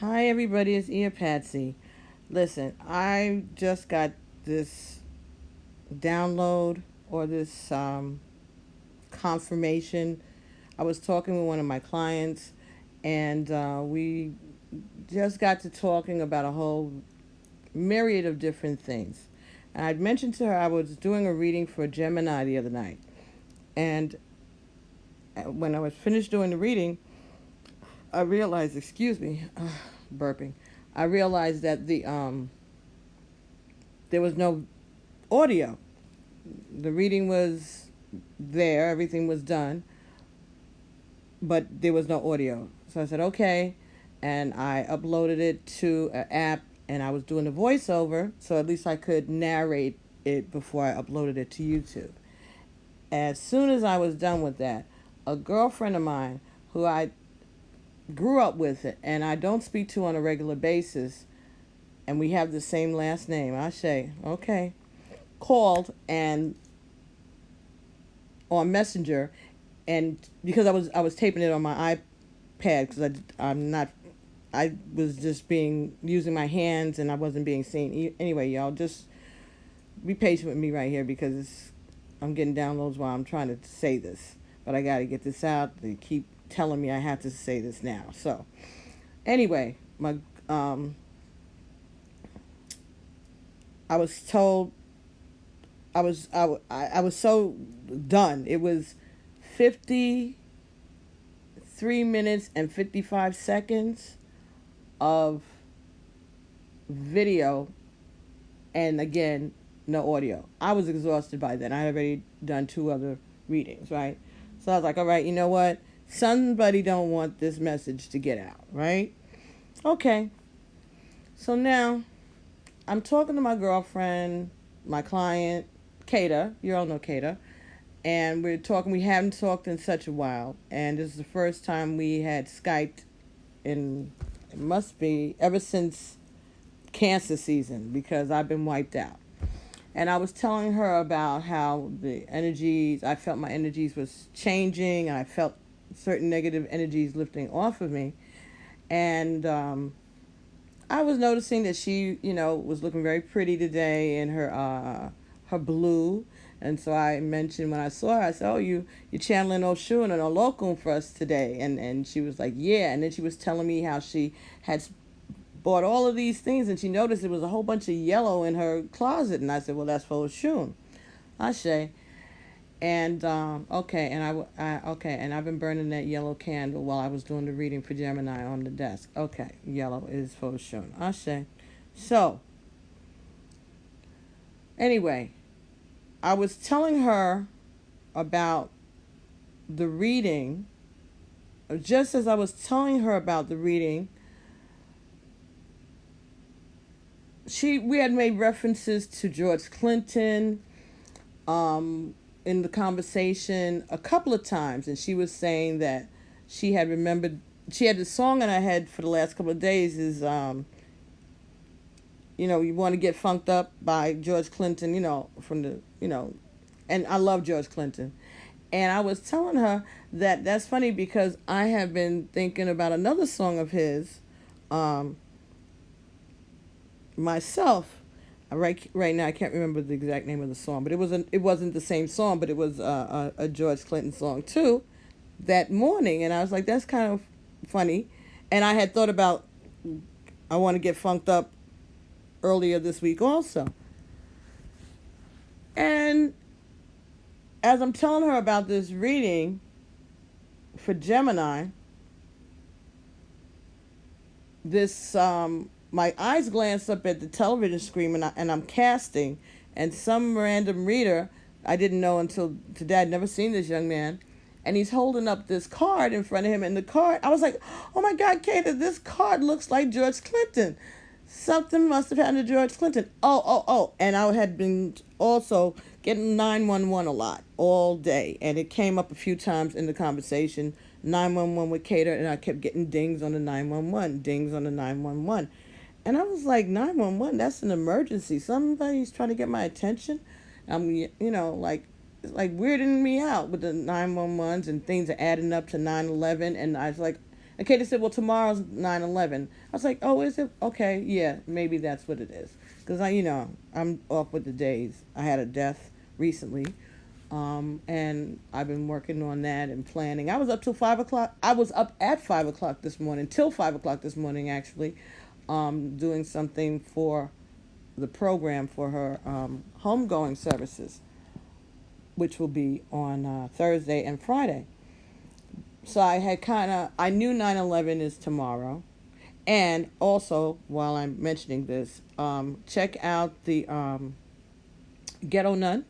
Hi, everybody. It's Patsy. Listen, I just got this download or this confirmation. I was talking with one of my clients, and we just got to talking about a whole myriad of different things. And I'd mentioned to her I was doing a reading for Gemini the other night. And when I was finished doing the reading, I realized, excuse me, burping. I realized that there was no audio. The reading was there, everything was done, but there was no audio. So I said, okay. And I uploaded it to an app and I was doing the voiceover, so at least I could narrate it before I uploaded it to YouTube. As soon as I was done with that, a girlfriend of mine who I grew up with it and I don't speak to on a regular basis, and we have the same last name, I say, okay, called and on Messenger, and because I was taping it on my iPad because I'm not I was just being using my hands and I wasn't being seen. Anyway, y'all just be patient with me right here because I'm getting downloads while I'm trying to say this, but I got to get this out. They keep telling me I have to say this now. So anyway, my I was told I was so done. It was 53 minutes and 55 seconds of video, and again, no audio. I was exhausted by then. I had already done two other readings, right? So I was like, all right, you know what? Somebody don't want this message to get out, right? Okay. So now I'm talking to my girlfriend, my client, Kata. You all know Kata. And we're talking. We haven't talked in such a while, and this is the first time we had Skyped in, it must be ever since Cancer season, because I've been wiped out. And I was telling her about how the energies, I felt my energies was changing, and I felt certain negative energies lifting off of me. And I was noticing that she, was looking very pretty today in her blue. And so I mentioned when I saw her, I said, "Oh, you channeling Oshun and Olokun for us today." And she was like, "Yeah." And then she was telling me how she had bought all of these things, and she noticed there was a whole bunch of yellow in her closet. And I said, "Well, that's for Oshun, Ashe." And okay, and okay, and I've been burning that yellow candle while I was doing the reading for Gemini on the desk. Okay, yellow is for Oshun, Ashe. So anyway, I was telling her about the reading. Just as I was telling her about the reading, we had made references to George Clinton in the conversation a couple of times, and she was saying that she had remembered. She had the song in her head for the last couple of days is you want to get funked up by George Clinton, from the and I love George Clinton. And I was telling her that that's funny because I have been thinking about another song of his um, myself. Right now, I can't remember the exact name of the song, but it wasn't the same song, but it was a George Clinton song too. That morning, and I was like, that's kind of funny. And I had thought about I want to get funked up earlier this week also. And as I'm telling her about this reading for Gemini, this my eyes glanced up at the television screen, and I'm casting, and some random reader I didn't know until today. I'd never seen this young man, and he's holding up this card in front of him. And the card, I was like, "Oh my God, Kate, this card looks like George Clinton. Something must have happened to George Clinton." Oh! And I had been also getting 911 a lot all day, and it came up a few times in the conversation. 911 with Cater, and I kept getting dings on the 911, dings on the 911. And I was like, 911, that's an emergency. Somebody's trying to get my attention. I'm, like, it's like weirding me out with the 911s, and things are adding up to 911. And I was like, And Katie said, well, tomorrow's 9/11. I was like, oh, is it? Okay, yeah, maybe that's what it is. Because I'm off with the days. I had a death recently. And I've been working on that and planning. I was up till 5 o'clock. I was up at 5 o'clock this morning, till 5 o'clock this morning, actually, doing something for the program for her homegoing services, which will be on Thursday and Friday. So I knew 9/11 is tomorrow. And also, while I'm mentioning this, check out the Ghetto Nun.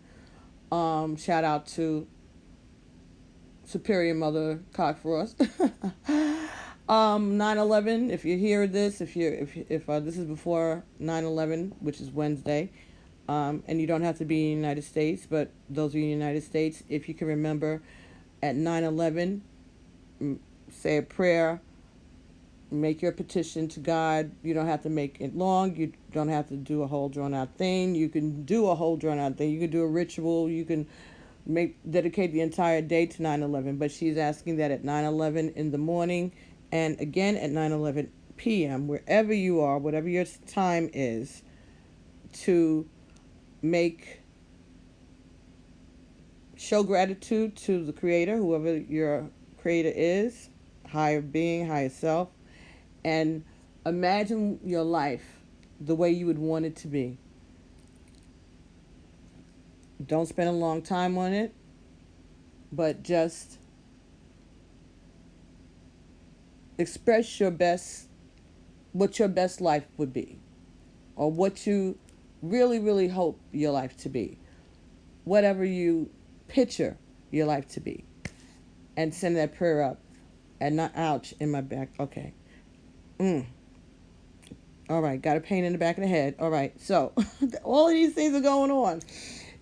Shout out to Superior Mother Cockfrost. 9/11. If you hear this, if this is before 9/11, which is Wednesday, and you don't have to be in the United States, but those of you in the United States, if you can remember, at 9/11, say a prayer, make your petition to God. You don't have to make it long. You don't have to do a whole drawn out thing. You can do a whole drawn out thing. You can do a ritual. You can dedicate the entire day to 9/11. But she's asking that at 9/11 in the morning, and again at 9/11 p.m., wherever you are, whatever your time is, to show gratitude to the Creator, whoever your Creator is, higher being, higher self, and imagine your life the way you would want it to be. Don't spend a long time on it, but just express what your best life would be, or what you really, really hope your life to be, whatever you picture your life to be, and send that prayer up. And not, ouch, in my back. Okay. All right, got a pain in the back of the head. All right, so all of these things are going on.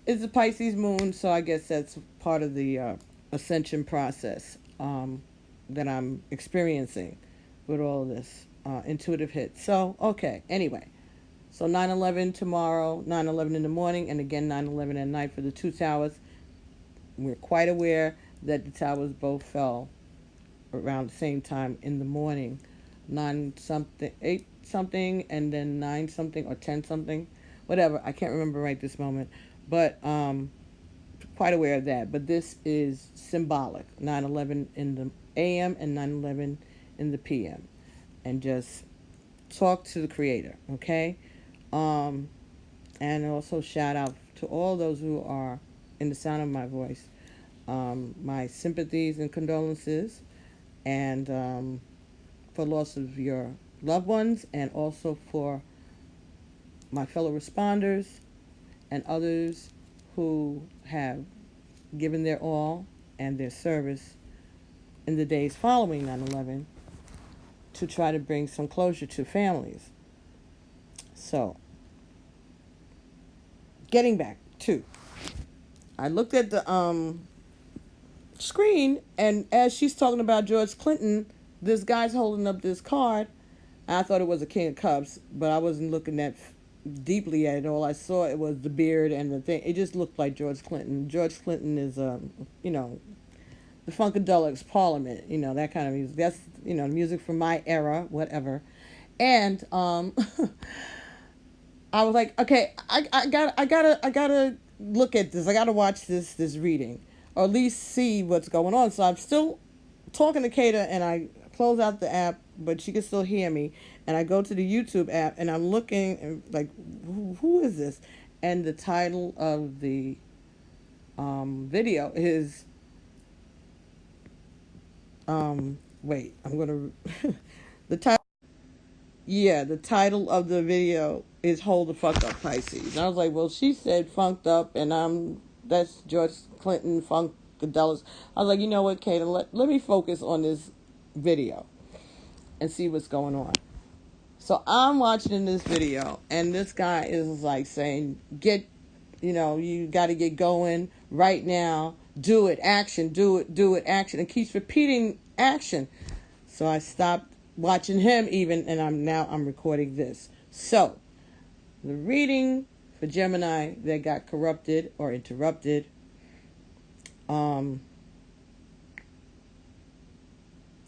It's a Pisces moon, so I guess that's part of the ascension process that I'm experiencing with all of this intuitive hit. So, okay, anyway. So 9/11 tomorrow, 9/11 in the morning, and again 9/11 at night for the two towers. We're quite aware that the towers both fell around the same time in the morning. 9 something, 8 something, and then 9 something or 10 something. Whatever, I can't remember right this moment. But quite aware of that. But this is symbolic. 9/11 in the AM and 9/11 in the PM. And just talk to the Creator, okay? And also shout out to all those who are in the sound of my voice. My sympathies and condolences, and for loss of your loved ones, and also for my fellow responders and others who have given their all and their service in the days following 9/11 to try to bring some closure to families. So, getting back to, I looked at the screen, and as she's talking about George Clinton, this guy's holding up this card. I thought it was a King of Cups, but I wasn't looking that deeply at it. All I saw it was the beard and the thing. It just looked like George Clinton. George Clinton is, the Funkadelics Parliament, that kind of music. That's, music from my era, whatever. And I was like, okay, I gotta look at this. I gotta watch this reading, or at least see what's going on. So I'm still talking to Kata, and I close out the app, but she can still hear me. And I go to the YouTube app, and I'm looking, and like, who is this? And the title of the video is, wait, I'm gonna, the title. Yeah, the title of the video is "Hold the Fuck Up, Pisces." And I was like, well, she said "funked up," and that's George Clinton Funkadelics. I was like, you know what, Kata, let me focus on this video and see what's going on. So I'm watching this video, and this guy is like saying, you got to get going right now. Do it, action, do it, action. And keeps repeating action. So I stopped watching him even, and I'm recording this. So, the reading for Gemini that got corrupted or interrupted.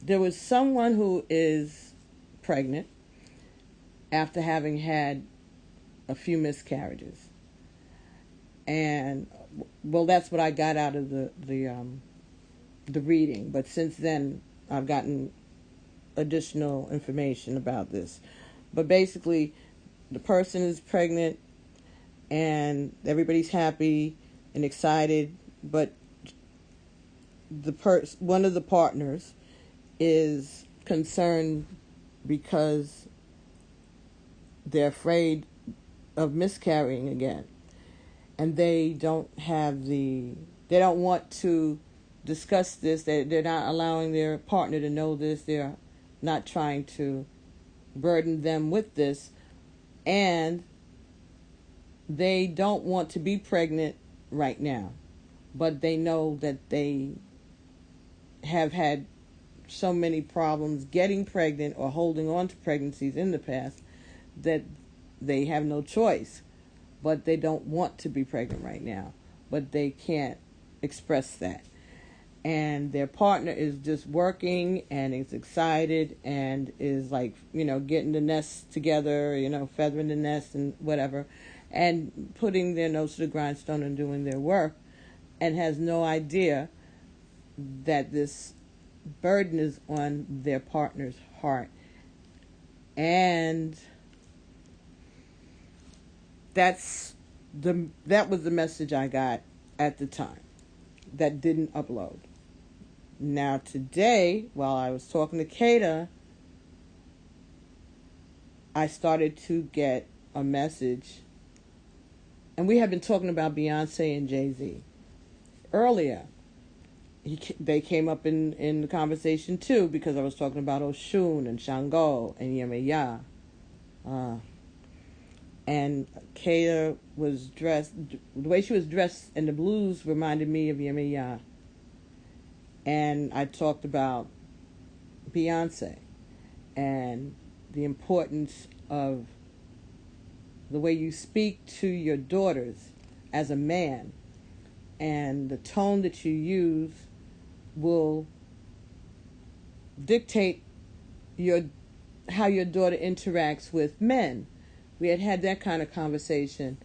there was someone who is pregnant after having had a few miscarriages. And well, that's what I got out of the reading. But since then, I've gotten additional information about this. But basically, the person is pregnant, and everybody's happy and excited. But one of the partners is concerned because they're afraid of miscarrying again, and they don't want to discuss this. They're not allowing their partner to know this. They're not trying to burden them with this, and they don't want to be pregnant right now, but they know that they have had so many problems getting pregnant or holding on to pregnancies in the past that they have no choice, but they don't want to be pregnant right now, but they can't express that. And their partner is just working and is excited and is like, getting the nest together, feathering the nest and whatever, and putting their nose to the grindstone and doing their work, and has no idea that this burden is on their partner's heart. And that was the message I got at the time that didn't upload. Now today, while I was talking to Kata, I started to get a message, and we had been talking about Beyoncé and JayZee earlier. They came up in the conversation too, because I was talking about Oshun and Shango and Yemeya. And Kata was dressed, the way she was dressed in the blues reminded me of Yemeya. And I talked about Beyoncé and the importance of the way you speak to your daughters as a man, and the tone that you use will dictate how your daughter interacts with men. We had that kind of conversation,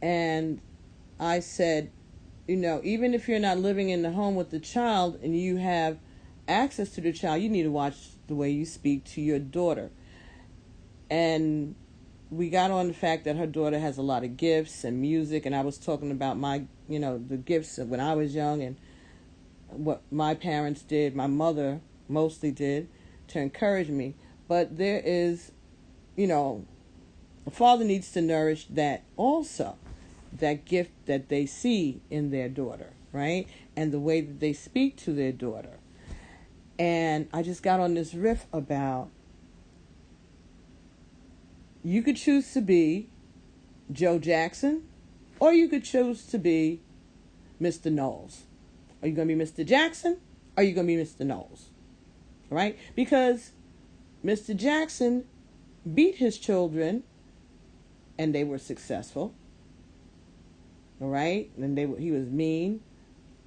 and I said, even if you're not living in the home with the child and you have access to the child, you need to watch the way you speak to your daughter. And we got on the fact that her daughter has a lot of gifts and music, and I was talking about the gifts of when I was young and what my parents did, my mother mostly did, to encourage me. But there is, a father needs to nourish that also, that gift that they see in their daughter, right? And the way that they speak to their daughter. And I just got on this riff about, you could choose to be Joe Jackson, or you could choose to be Mr. Knowles. Are you going to be Mr. Jackson? Or are you going to be Mr. Knowles? All right? Because Mr. Jackson beat his children, and they were successful. All right? And he was mean.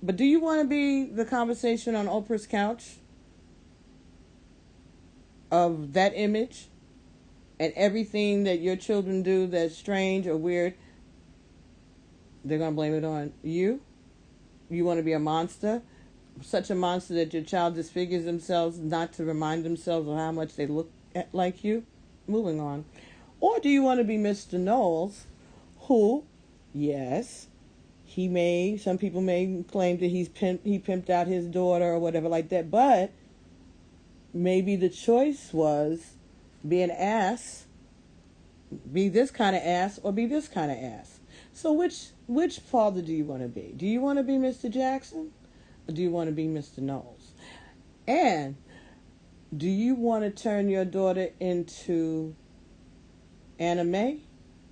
But do you want to be the conversation on Oprah's couch of that image? And everything that your children do that's strange or weird, they're going to blame it on you? You want to be a monster? Such a monster that your child disfigures themselves not to remind themselves of how much they look like you? Moving on. Or do you want to be Mr. Knowles, who, yes, some people may claim that he pimped out his daughter or whatever like that, but maybe the choice was be an ass, be this kind of ass, or be this kind of ass. So which father do you want to be? Do you want to be Mr. Jackson, or do you want to be Mr. Knowles? And do you want to turn your daughter into Anna Mae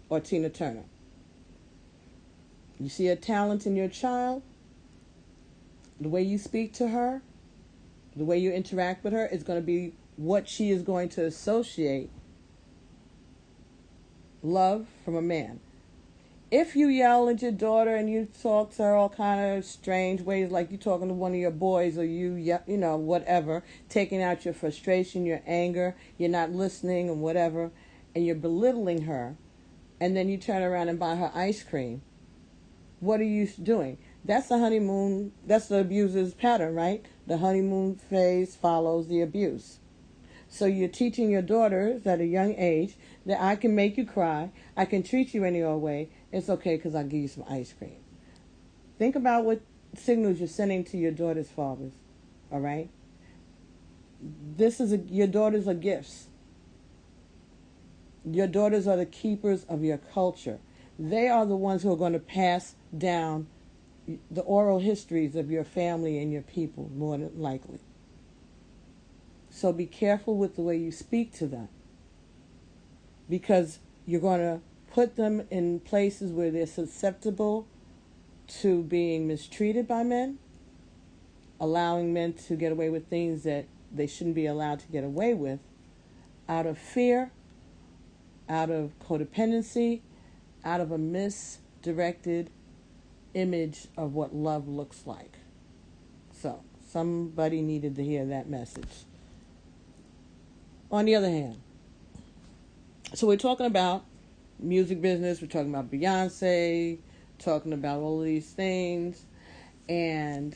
or Tina Turner? You see a talent in your child, the way you speak to her, the way you interact with her is going to be what she is going to associate love from a man. if you yell at your daughter and you talk to her all kind of strange ways, like you talking to one of your boys, or whatever, taking out your frustration, your anger, you're not listening and whatever, and you're belittling her, and then you turn around and buy her ice cream, what are you doing? That's the honeymoon, that's the abuser's pattern, right? The honeymoon phase follows the abuse. So you're teaching your daughters at a young age that I can make you cry, I can treat you any old way, it's okay because I'll give you some ice cream. Think about what signals you're sending to your daughter's fathers, all right? Your daughters are gifts. Your daughters are the keepers of your culture. They are the ones who are going to pass down the oral histories of your family and your people, more than likely. So be careful with the way you speak to them, because you're going to put them in places where they're susceptible to being mistreated by men, allowing men to get away with things that they shouldn't be allowed to get away with, out of fear, out of codependency, out of a misdirected image of what love looks like. So, somebody needed to hear that message. On the other hand, so we're talking about music business, we're talking about Beyoncé, talking about all of these things, and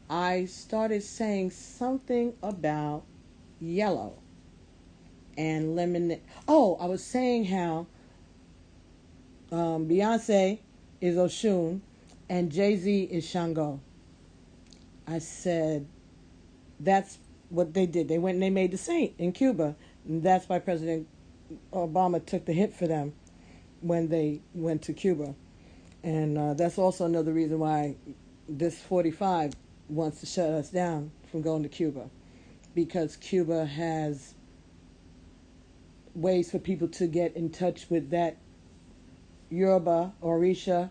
I started saying something about yellow and lemon. Oh, I was saying how Beyoncé is Oshun and JayZee is Shango. I said that's what they did. They went and they made the saint in Cuba. And that's why President Obama took the hit for them when they went to Cuba. And that's also another reason why this 45 wants to shut us down from going to Cuba. Because Cuba has ways for people to get in touch with that Yoruba, Orisha,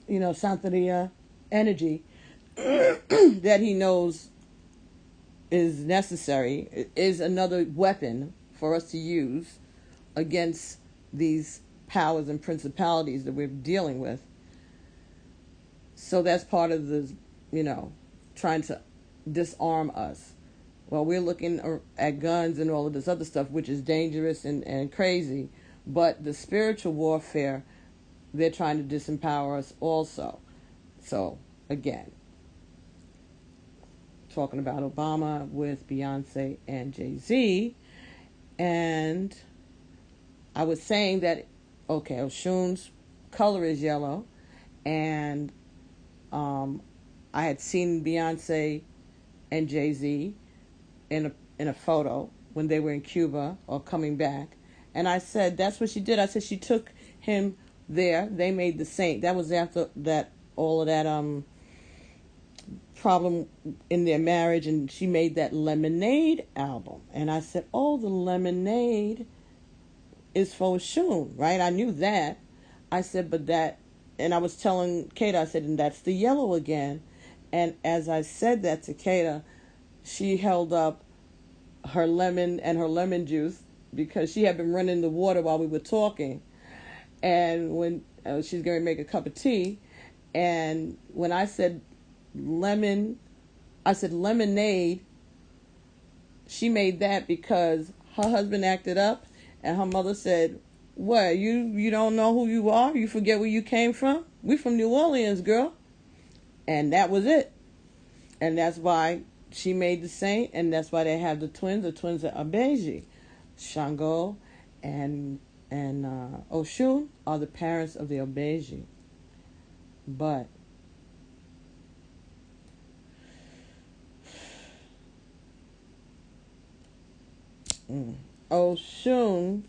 Santeria energy that he knows is necessary, is another weapon for us to use against these powers and principalities that we're dealing with. So that's part of the, trying to disarm us. Well, we're looking at guns and all of this other stuff, which is dangerous and crazy. But the spiritual warfare, they're trying to disempower us also. So, again, talking about Obama with Beyoncé and JayZee. And I was saying that, okay, Oshun's color is yellow. And I had seen Beyoncé and JayZee in a photo when they were in Cuba or coming back. And I said, that's what she did. I said she took him there. They made the saint. That was after that, all of that problem in their marriage, and she made that Lemonade album. And I said, oh, the Lemonade is for Oshun, right? I knew that. I said, but that, and I was telling Kata, I said, and that's the yellow again. And as I said that to Kata, she held up her lemon and her lemon juice, because she had been running the water while we were talking. And when she's going to make a cup of tea, and when I said lemon, I said lemonade, she made that because her husband acted up, and her mother said, what, you don't know who you are? You forget where you came from? We from New Orleans, girl. And that was it. And that's why she made the saint, and that's why they have the twins. The twins are Abeji. Shango and Oshun are the parents of the Obeji. But Oshun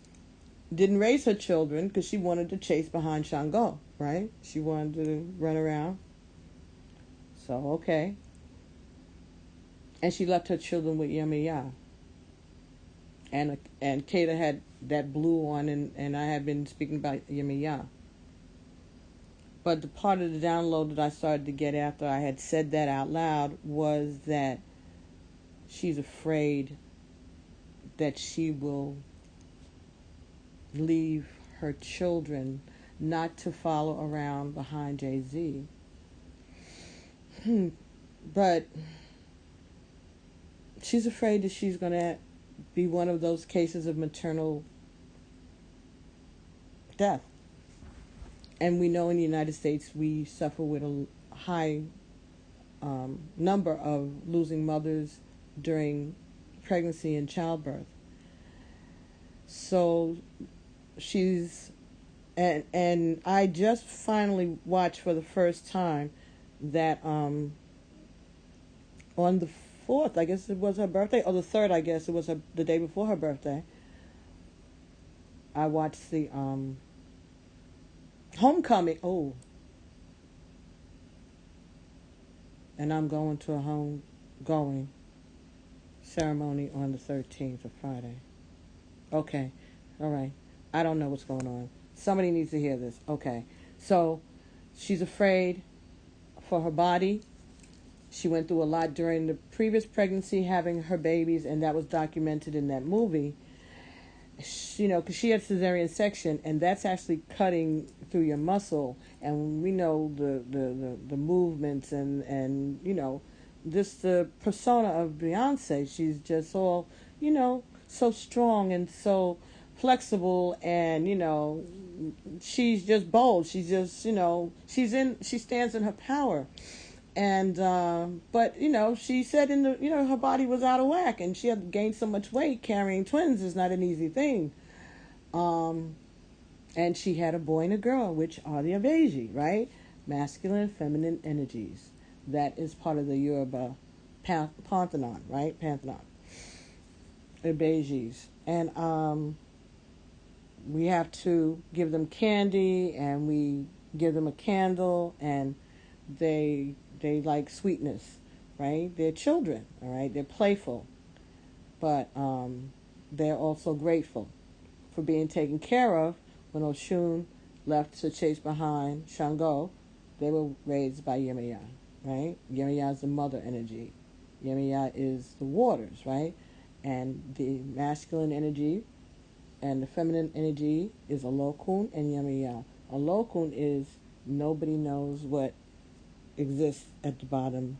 didn't raise her children because she wanted to chase behind Shango, right? She wanted to run around. So, okay. And she left her children with Yemiya. And Kata had that blue on, and I had been speaking about Yemiya. But the part of the download that I started to get after I had said that out loud was that she's afraid that she will leave her children not to follow around behind JayZee. But she's afraid that she's going to be one of those cases of maternal death. And we know in the United States we suffer with a high number of losing mothers during pregnancy and childbirth. So she's, and I just finally watched for the first time that on the 4th, I guess it was her birthday, or the 3rd, I guess it was the day before her birthday, I watched the homecoming. Oh, and I'm going to a homegoing ceremony on the 13th of Friday. Okay, all right. I don't know what's going on. Somebody needs to hear this. Okay, so she's afraid for her body. She went through a lot during the previous pregnancy, having her babies, and that was documented in that movie. You know, because she had cesarean section, and that's actually cutting through your muscle, and we know the movements and you know, just the persona of Beyoncé. She's just all, you know, so strong and so flexible, and you know, she's just bold. She's just, you know, she stands in her power. And but you know, she said in the, you know, her body was out of whack, and she had gained so much weight. Carrying twins is not an easy thing. And she had a boy and a girl, which are the Abeji, right? Masculine and feminine energies. That is part of the Yoruba pantheon, right? Pantheon. Abejis. And we have to give them candy, and we give them a candle, and they like sweetness, right? They're children, all right? They're playful, but they're also grateful for being taken care of. When Oshun left to chase behind Shango, they were raised by Yemaya, right? Yemaya is the mother energy. Yemaya is the waters, right? And the masculine energy and the feminine energy is Olokun and Yemaya. Olokun is nobody knows what exists at the bottom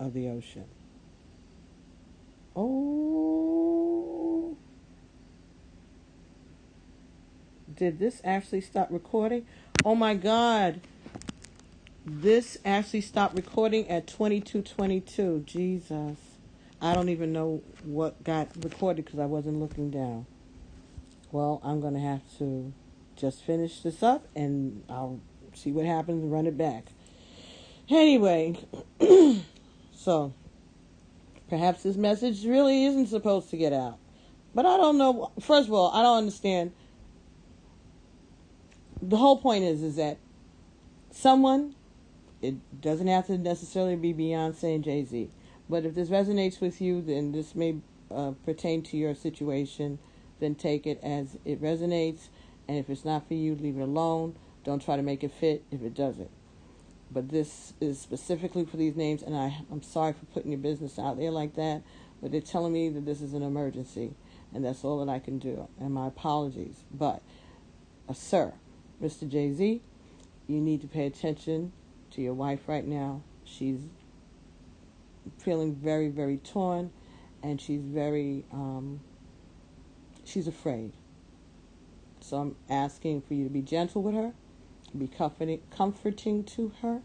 of the ocean. Oh, did this actually stop recording? Oh my God, this actually stopped recording at 22:22. Jesus, I don't even know what got recorded because I wasn't looking down. Well, I'm gonna have to just finish this up, and I'll see what happens and run it back. Anyway, so perhaps this message really isn't supposed to get out. But I don't know. First of all, I don't understand. The whole point is that someone, it doesn't have to necessarily be Beyoncé and JayZee, but if this resonates with you, then this may pertain to your situation. Then take it as it resonates. And if it's not for you, leave it alone. Don't try to make it fit if it doesn't. But this is specifically for these names, and I'm sorry for putting your business out there like that, but they're telling me that this is an emergency, and that's all that I can do, and my apologies. But, sir, Mr. JayZee, you need to pay attention to your wife right now. She's feeling very, very torn, and she's very, she's afraid. So I'm asking for you to be gentle with her, be comforting to her.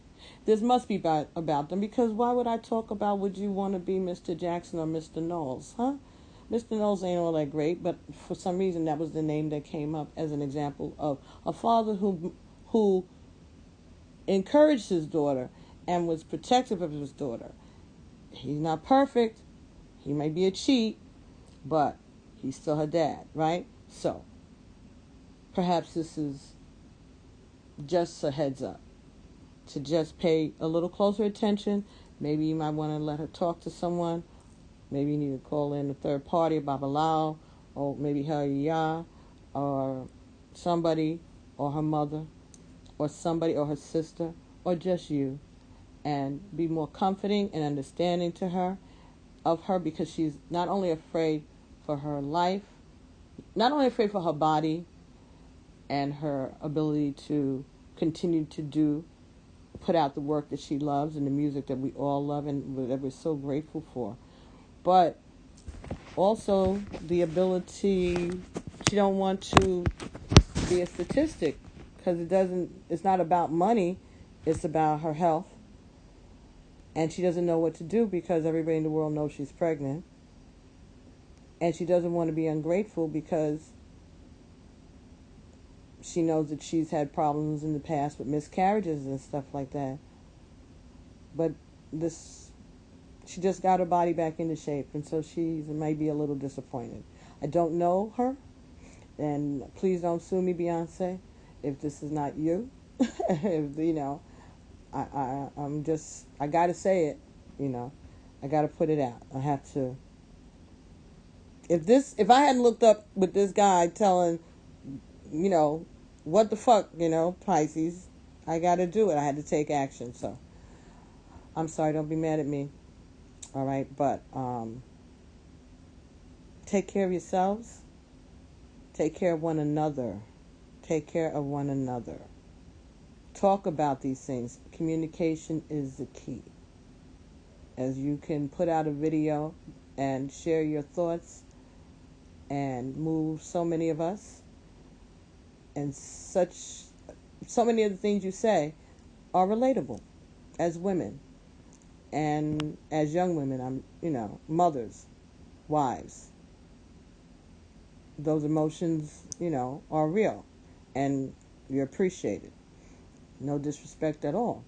This must be about them, because why would I talk about would you want to be Mr. Jackson or Mr. Knowles, huh? Mr. Knowles ain't all that great, but for some reason that was the name that came up as an example of a father who encouraged his daughter and was protective of his daughter. He's not perfect. He may be a cheat, but he's still her dad, right? So perhaps this is just a heads up to just pay a little closer attention. Maybe you might want to let her talk to someone. Maybe you need to call in a third party, a Babalao, or maybe her Ya, or somebody, or her mother, or somebody, or her sister, or just you, and be more comforting and understanding to her, of her, because she's not only afraid for her life, not only afraid for her body, and her ability to continue to put out the work that she loves and the music that we all love and that we're so grateful for. But also the ability, she don't want to be a statistic, because it's not about money, it's about her health. And she doesn't know what to do because everybody in the world knows she's pregnant. And she doesn't want to be ungrateful because she knows that she's had problems in the past with miscarriages and stuff like that. But she just got her body back into shape, and so she might be a little disappointed. I don't know her, and please don't sue me, Beyoncé, if this is not you. If, I gotta say it, I gotta put it out. I have to. If I hadn't looked up with this guy telling, what the fuck, Pisces, I gotta do it. I had to take action. So I'm sorry, don't be mad at me. All right, but take care of yourselves. Take care of one another. Take care of one another. Talk about these things. Communication is the key. As you can put out a video and share your thoughts and move so many of us, and so many of the things you say are relatable as women and as young women. Mothers, wives. Those emotions, are real, and you're appreciated. No disrespect at all.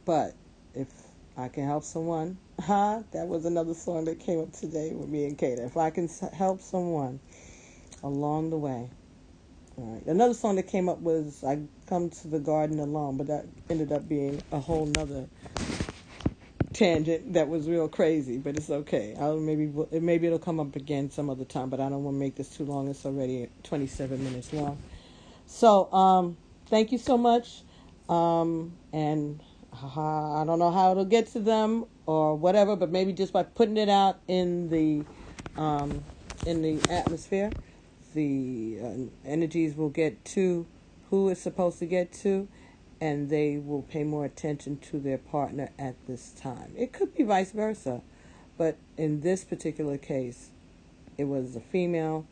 But if I can help someone, that was another song that came up today with me and Kata. If I can help someone along the way. All right. Another song that came up was I Come to the Garden Alone, but that ended up being a whole nother tangent that was real crazy, but it's okay. Maybe it'll come up again some other time, but I don't want to make this too long. It's already 27 minutes long. So, thank you so much. And I don't know how it'll get to them or whatever, but maybe just by putting it out in the atmosphere, the energies will get to who it's supposed to get to, and they will pay more attention to their partner at this time. It could be vice versa, but in this particular case, it was a female,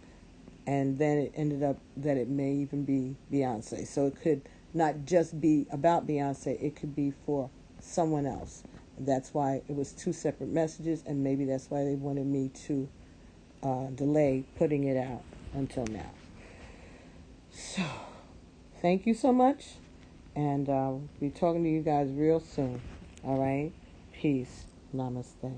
and then it ended up that it may even be Beyoncé. So it could not just be about Beyoncé, it could be for someone else. That's why it was two separate messages, and maybe that's why they wanted me to delay putting it out until now. So, thank you so much, and I'll be talking to you guys real soon. All right? Peace. Namaste.